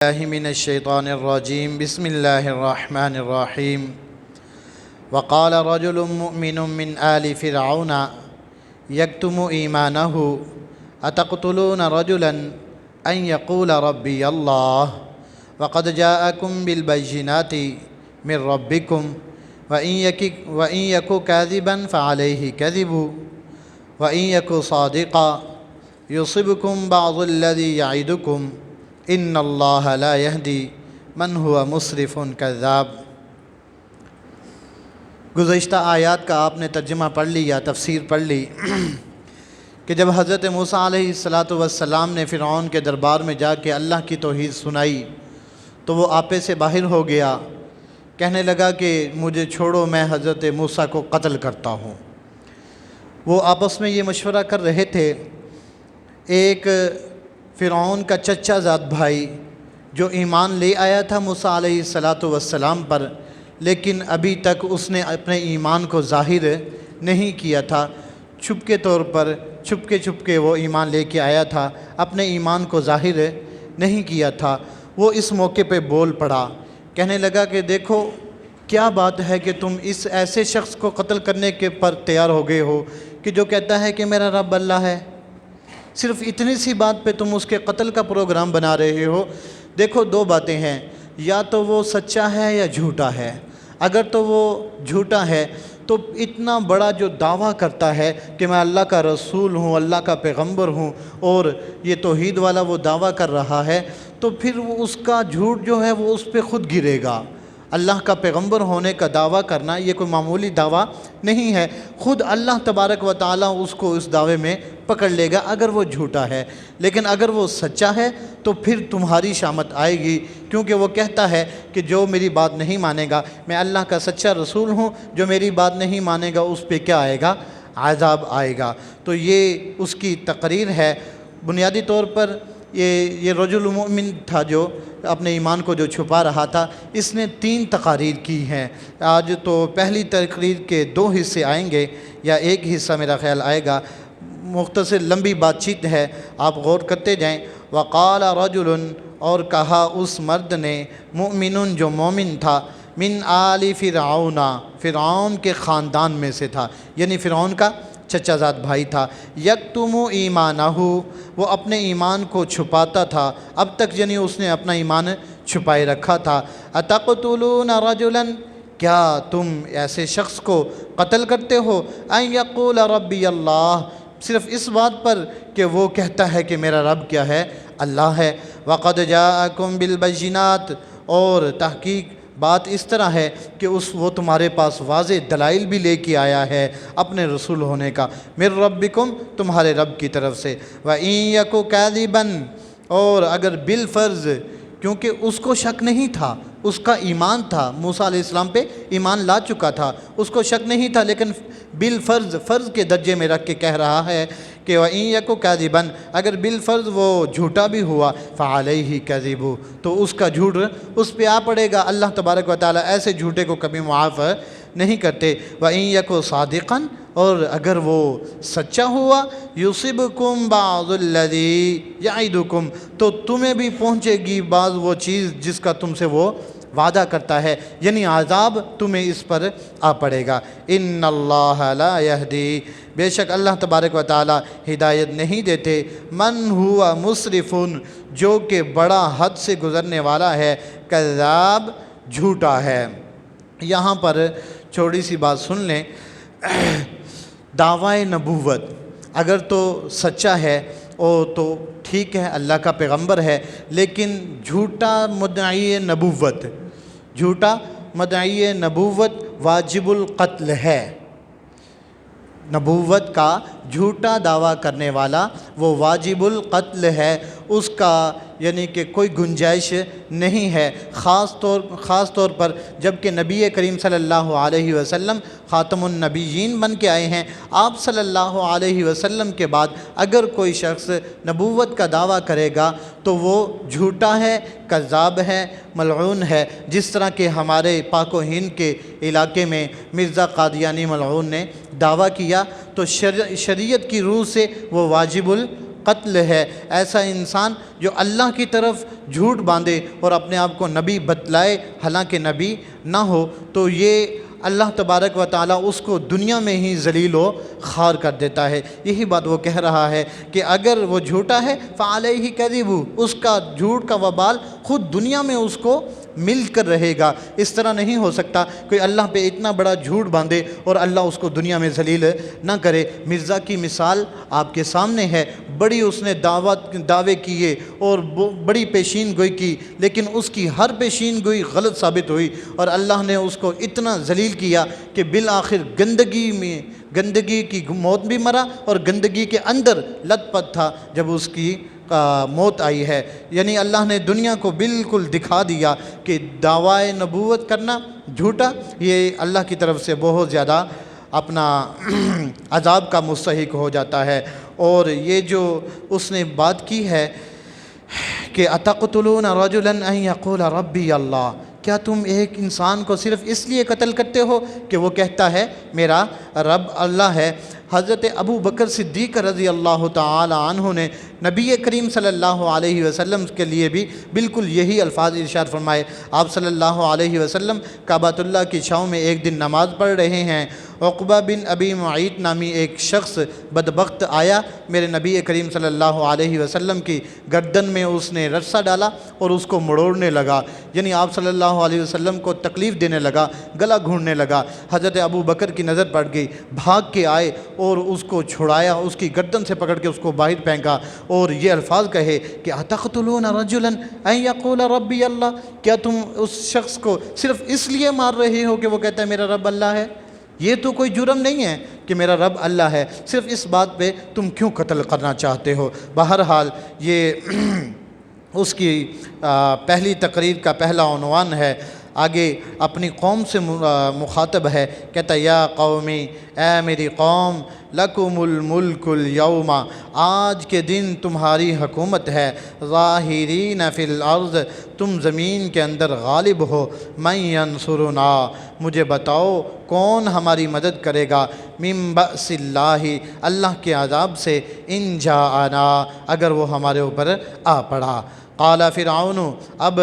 الله من الشيطان الرجيم بسم الله الرحمن الرحيم وقال رجل مؤمن من آل فرعون يكتم إيمانه أتقتلون رجلا أن يقول ربي الله وقد جاءكم بالبينات من ربكم وإن يك كاذبا فعليه كذب وإن يك صادقا يصبكم بعض الذي يعدكم ان اللہ لا یہدی من ہوا مسرف کذاب۔ گزشتہ آیات کا آپ نے ترجمہ پڑھ لی یا تفسیر پڑھ لی کہ جب حضرت موسیٰ علیہ السلام نے فرعون کے دربار میں جا کے اللہ کی توحید سنائی تو وہ آپے سے باہر ہو گیا، کہنے لگا کہ مجھے چھوڑو، میں حضرت موسیٰ کو قتل کرتا ہوں۔ وہ آپس میں یہ مشورہ کر رہے تھے۔ ایک فرعون کا چچا زاد بھائی جو ایمان لے آیا تھا موسیٰ علیہ السلام پر، لیکن ابھی تک اس نے اپنے ایمان کو ظاہر نہیں کیا تھا، چھپ کے وہ ایمان لے کے آیا تھا، اپنے ایمان کو ظاہر نہیں کیا تھا۔ وہ اس موقع پہ بول پڑا، کہنے لگا کہ دیکھو کیا بات ہے کہ تم اس ایسے شخص کو قتل کرنے کے پر تیار ہو گئے ہو کہ جو کہتا ہے کہ میرا رب اللہ ہے۔ صرف اتنی سی بات پہ تم اس کے قتل کا پروگرام بنا رہے ہو۔ دیکھو دو باتیں ہیں، یا تو وہ سچا ہے یا جھوٹا ہے۔ اگر تو وہ جھوٹا ہے تو اتنا بڑا جو دعویٰ کرتا ہے کہ میں اللہ کا رسول ہوں، اللہ کا پیغمبر ہوں، اور یہ توحید والا وہ دعویٰ کر رہا ہے، تو پھر وہ اس کا جھوٹ جو ہے وہ اس پہ خود گرے گا۔ اللہ کا پیغمبر ہونے کا دعویٰ کرنا یہ کوئی معمولی دعویٰ نہیں ہے، خود اللہ تبارک و تعالیٰ اس کو اس دعوے میں پکڑ لے گا اگر وہ جھوٹا ہے۔ لیکن اگر وہ سچا ہے تو پھر تمہاری شامت آئے گی، کیونکہ وہ کہتا ہے کہ جو میری بات نہیں مانے گا، میں اللہ کا سچا رسول ہوں، جو میری بات نہیں مانے گا اس پہ کیا آئے گا؟ عذاب آئے گا۔ تو یہ اس کی تقریر ہے۔ بنیادی طور پر یہ رجل مؤمن تھا جو اپنے ایمان کو جو چھپا رہا تھا، اس نے 3 تقاریر کی ہیں۔ آج تو پہلی تقریر کے 2 حصے آئیں گے یا ایک حصہ میرا خیال آئے گا، مختصر لمبی بات چیت ہے، آپ غور کرتے جائیں۔ وقال رجل، اور کہا اس مرد نے، مؤمن جو مومن تھا، من آل فرعون، فرعون کے خاندان میں سے تھا، یعنی فرعون کا چچا زاد بھائی تھا، یکتم ایمانہ، وہ اپنے ایمان کو چھپاتا تھا، اب تک یعنی اس نے اپنا ایمان چھپائے رکھا تھا۔ اتقتلون رجلا، کیا تم ایسے شخص کو قتل کرتے ہو، ان یقول ربی اللہ، صرف اس بات پر کہ وہ کہتا ہے کہ میرا رب کیا ہے؟ اللہ ہے۔ وقد جاءکم بالبینات، اور تحقیق بات اس طرح ہے کہ وہ تمہارے پاس واضح دلائل بھی لے کے آیا ہے اپنے رسول ہونے کا، من ربکم، تمہارے رب کی طرف سے۔ وَإِن يَكُ كَاذِبًا، اور اگر بالفرض، کیونکہ اس کو شک نہیں تھا، اس کا ایمان تھا، موسیٰ علیہ السلام پہ ایمان لا چکا تھا، اس کو شک نہیں تھا، لیکن بالفرض، فرض کے درجے میں رکھ کے کہہ رہا ہے کہ وَإِن يَكُ كَاذِبًا، اگر بالفرض وہ جھوٹا بھی ہوا، فَعَلَيْهِ كَذِبُ، تو اس کا جھوٹ اس پہ آ پڑے گا۔ اللہ تبارک و تعالیٰ ایسے جھوٹے کو کبھی معاف نہیں کرتے۔ وَإِن يَكُ صَادِقًا، اور اگر وہ سچا ہوا، يُصِبْكُمْ بَعْضُ الَّذِي يَعِدُكُمْ، تو تمہیں بھی پہنچے گی بعض وہ چیز جس کا تم سے وہ وعدہ کرتا ہے، یعنی عذاب تمہیں اس پر آ پڑے گا۔ ان اللہ لا یہدی، بے شک اللہ تبارک و تعالی ہدایت نہیں دیتے، من ہوا مسرف، جو کہ بڑا حد سے گزرنے والا ہے، کذاب، جھوٹا ہے۔ یہاں پر چھوٹی سی بات سن لیں، دعویٰ نبوت اگر تو سچا ہے تو ٹھیک ہے، اللہ کا پیغمبر ہے، لیکن جھوٹا مدعی نبوت، جھوٹا مدعی نبوت واجب القتل ہے۔ نبوت کا جھوٹا دعویٰ کرنے والا وہ واجب القتل ہے، اس کا یعنی کہ کوئی گنجائش نہیں ہے، خاص طور پر جب کہ نبی کریم صلی اللہ علیہ وسلم خاتم النبیین بن کے آئے ہیں۔ آپ صلی اللہ علیہ وسلم کے بعد اگر کوئی شخص نبوت کا دعویٰ کرے گا تو وہ جھوٹا ہے، کذاب ہے، ملعون ہے، جس طرح کہ ہمارے پاک و ہند کے علاقے میں مرزا قادیانی ملعون نے دعویٰ کیا، تو شریعت کی روح سے وہ واجب قتل ہے۔ ایسا انسان جو اللہ کی طرف جھوٹ باندھے اور اپنے آپ کو نبی بتلائے حالانکہ نبی نہ ہو، تو یہ اللہ تبارک و تعالیٰ اس کو دنیا میں ہی ذلیل و خوار کر دیتا ہے۔ یہی بات وہ کہہ رہا ہے کہ اگر وہ جھوٹا ہے فعلیہ کذب، اس کا جھوٹ کا وبال خود دنیا میں اس کو مل کر رہے گا۔ اس طرح نہیں ہو سکتا کوئی اللہ پہ اتنا بڑا جھوٹ باندھے اور اللہ اس کو دنیا میں ذلیل نہ کرے۔ مرزا کی مثال آپ کے سامنے ہے، بڑی اس نے دعوے کیے اور بڑی پیشین گوئی کی، لیکن اس کی ہر پیشین گوئی غلط ثابت ہوئی اور اللہ نے اس کو اتنا ذلیل کیا کہ بالآخر گندگی کی موت بھی مرا اور گندگی کے اندر لت پت تھا جب اس کی موت آئی ہے۔ یعنی اللہ نے دنیا کو بالکل دکھا دیا کہ دعوی نبوت کرنا جھوٹا، یہ اللہ کی طرف سے بہت زیادہ اپنا عذاب کا مستحق ہو جاتا ہے۔ اور یہ جو اس نے بات کی ہے کہ اتقتلون رجلا ان یقول ربی اللہ، کیا تم ایک انسان کو صرف اس لیے قتل کرتے ہو کہ وہ کہتا ہے میرا رب اللہ ہے؟ حضرت ابو بکر صدیق رضی اللہ تعالی عنہ نے نبی کریم صلی اللہ علیہ وسلم کے لیے بھی بالکل یہی الفاظ ارشاد فرمائے۔ آپ صلی اللہ علیہ وسلم کعبۃ اللہ کی چھاؤں میں ایک دن نماز پڑھ رہے ہیں، عقبہ بن ابی معیط نامی ایک شخص بدبخت آیا، میرے نبی کریم صلی اللہ علیہ وسلم کی گردن میں اس نے رسہ ڈالا اور اس کو مڑوڑنے لگا، یعنی آپ صلی اللہ علیہ وسلم کو تکلیف دینے لگا، گلا گھونٹنے لگا۔ حضرت ابو بکر کی نظر پڑ گئی، بھاگ کے آئے اور اس کو چھڑایا، اس کی گردن سے پکڑ کے اس کو باہر پھینکا اور یہ الفاظ کہے کہ اتقتلون رجلا ان یقول ربی اللہ، کیا تم اس شخص کو صرف اس لیے مار رہے ہو کہ وہ کہتا ہے میرا رب اللہ ہے؟ یہ تو کوئی جرم نہیں ہے کہ میرا رب اللہ ہے، صرف اس بات پہ تم کیوں قتل کرنا چاہتے ہو؟ بہرحال یہ اس کی پہلی تقریر کا پہلا عنوان ہے۔ آگے اپنی قوم سے مخاطب ہے، کہتا یا قومی، اے میری قوم، لکم الملک اليوم، آج کے دن تمہاری حکومت ہے، ظاہرین فی الارض، تم زمین کے اندر غالب ہو، من ینصرنا، مجھے بتاؤ کون ہماری مدد کرے گا، من بأس اللہ، اللہ کے عذاب سے، ان جاءنا، اگر وہ ہمارے اوپر آ پڑا۔ قال فرعون، اب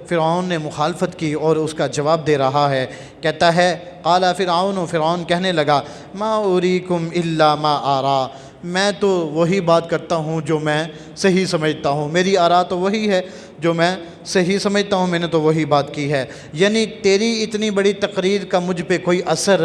فرعون نے مخالفت کی اور اس کا جواب دے رہا ہے، کہتا ہے قال فرعون، فرعون کہنے لگا ما اریکم الا ما آرا، میں تو وہی بات کرتا ہوں جو میں صحیح سمجھتا ہوں، میری آرا تو وہی ہے جو میں صحیح سمجھتا ہوں، میں نے تو وہی بات کی ہے، یعنی تیری اتنی بڑی تقریر کا مجھ پہ کوئی اثر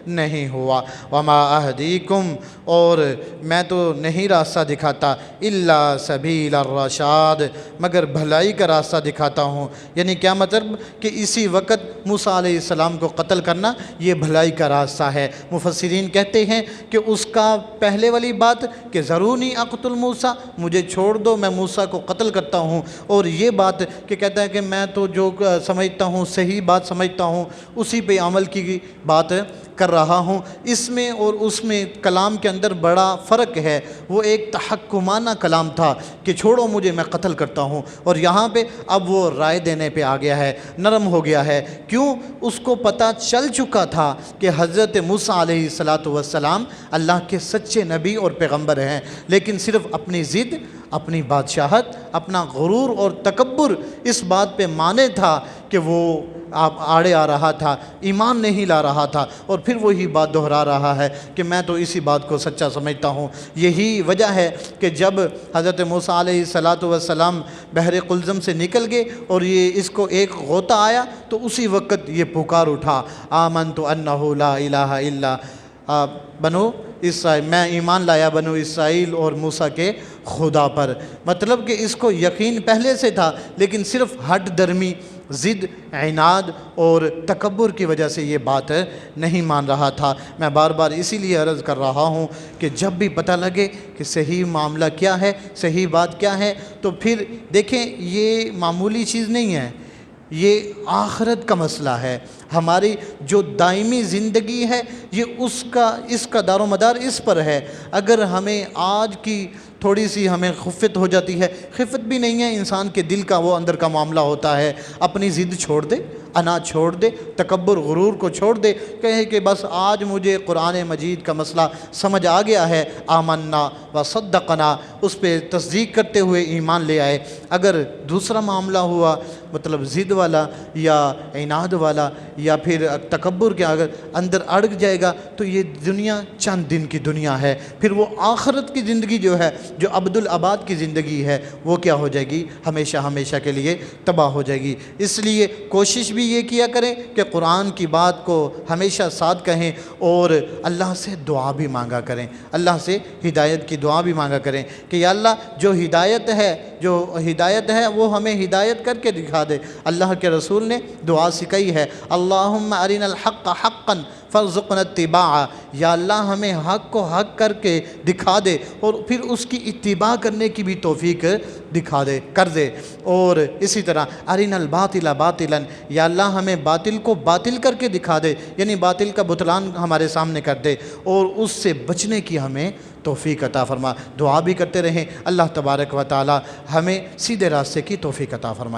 نہیں ہوا۔ وما اہدیکم، اور میں تو نہیں راستہ دکھاتا، الا سبیل الرشاد، مگر بھلائی کا راستہ دکھاتا ہوں۔ یعنی کیا مطلب کہ اسی وقت موسیٰ علیہ السلام کو قتل کرنا یہ بھلائی کا راستہ ہے۔ مفسرین کہتے ہیں کہ اس کا پہلے والی بات کہ ذرونی اقتل موسیٰ، مجھے چھوڑ دو میں موسیٰ کو قتل کرتا ہوں، اور یہ بات کہ کہتا ہے کہ میں تو جو سمجھتا ہوں صحیح بات سمجھتا ہوں اسی پہ عمل کی بات کر رہا ہوں، اس میں اور اس میں کلام کے اندر بڑا فرق ہے۔ وہ ایک تحکمانہ کلام تھا کہ چھوڑو مجھے میں قتل کرتا ہوں، اور یہاں پہ اب وہ رائے دینے پہ آ گیا ہے، نرم ہو گیا ہے۔ کیوں؟ اس کو پتہ چل چکا تھا کہ حضرت موسیٰ علیہ السلام اللہ کے سچے نبی اور پیغمبر ہیں، لیکن صرف اپنی ضد، اپنی بادشاہت، اپنا غرور اور تکبر اس بات پہ مانے تھا کہ وہ آڑے آ رہا تھا، ایمان نہیں لا رہا تھا، اور پھر وہی بات دہرا رہا ہے کہ میں تو اسی بات کو سچا سمجھتا ہوں۔ یہی وجہ ہے کہ جب حضرت موسیٰ علیہ السلام بحر قلزم سے نکل گئے اور یہ اس کو ایک غوطہ آیا تو اسی وقت یہ پکار اٹھا، آمنت انہ لا الہ الا بنو اسرائیل، میں ایمان لایا بنو اسرائیل اور موسیٰ کے خدا پر۔ مطلب کہ اس کو یقین پہلے سے تھا، لیکن صرف ہٹ درمی، ضد، عناد اور تکبر کی وجہ سے یہ بات نہیں مان رہا تھا۔ میں بار بار اسی لیے عرض کر رہا ہوں کہ جب بھی پتہ لگے کہ صحیح معاملہ کیا ہے، صحیح بات کیا ہے، تو پھر دیکھیں یہ معمولی چیز نہیں ہے، یہ آخرت کا مسئلہ ہے۔ ہماری جو دائمی زندگی ہے یہ اس کا دار و مدار اس پر ہے۔ اگر ہمیں آج کی تھوڑی سی ہمیں خفت ہو جاتی ہے، خفت بھی نہیں ہے، انسان کے دل کا وہ اندر کا معاملہ ہوتا ہے، اپنی ضد چھوڑ دے، انا چھوڑ دے، تکبر غرور کو چھوڑ دے، کہے کہ بس آج مجھے قرآن مجید کا مسئلہ سمجھ آ گیا ہے، آمنا و صدقنا، اس پہ تصدیق کرتے ہوئے ایمان لے آئے۔ اگر دوسرا معاملہ ہوا مطلب ضد والا یا عناد والا یا پھر تکبر کے اگر اندر اڑگ جائے گا تو یہ دنیا چند دن کی دنیا ہے، پھر وہ آخرت کی زندگی جو ہے، جو ابدالآباد کی زندگی ہے، وہ کیا ہو جائے گی؟ ہمیشہ ہمیشہ کے لیے تباہ ہو جائے گی۔ اس لیے کوشش بھی یہ کیا کریں کہ قرآن کی بات کو ہمیشہ ساتھ کہیں اور اللہ سے دعا بھی مانگا کریں، اللہ سے ہدایت کی دعا بھی مانگا کریں کہ یا اللہ جو ہدایت ہے وہ ہمیں ہدایت کر کے دکھا دے۔ اللہ کے رسول نے دعا سکھائی ہے، اللہم ارنا الحق حقا فارزقنا اتباعہ، یا اللہ ہمیں حق کو حق کر کے دکھا دے اور پھر اس کی اتباع کرنے کی بھی توفیق کر دے۔ اور اسی طرح ارنا الباطل باطلا، یا اللہ ہمیں باطل کو باطل کر کے دکھا دے، یعنی باطل کا بطلان ہمارے سامنے کر دے اور اس سے بچنے کی ہمیں توفیق عطا فرما۔ دعا بھی کرتے رہیں، اللہ تبارک و تعالی ہمیں سیدھے راستے کی توفیق عطا فرمائے۔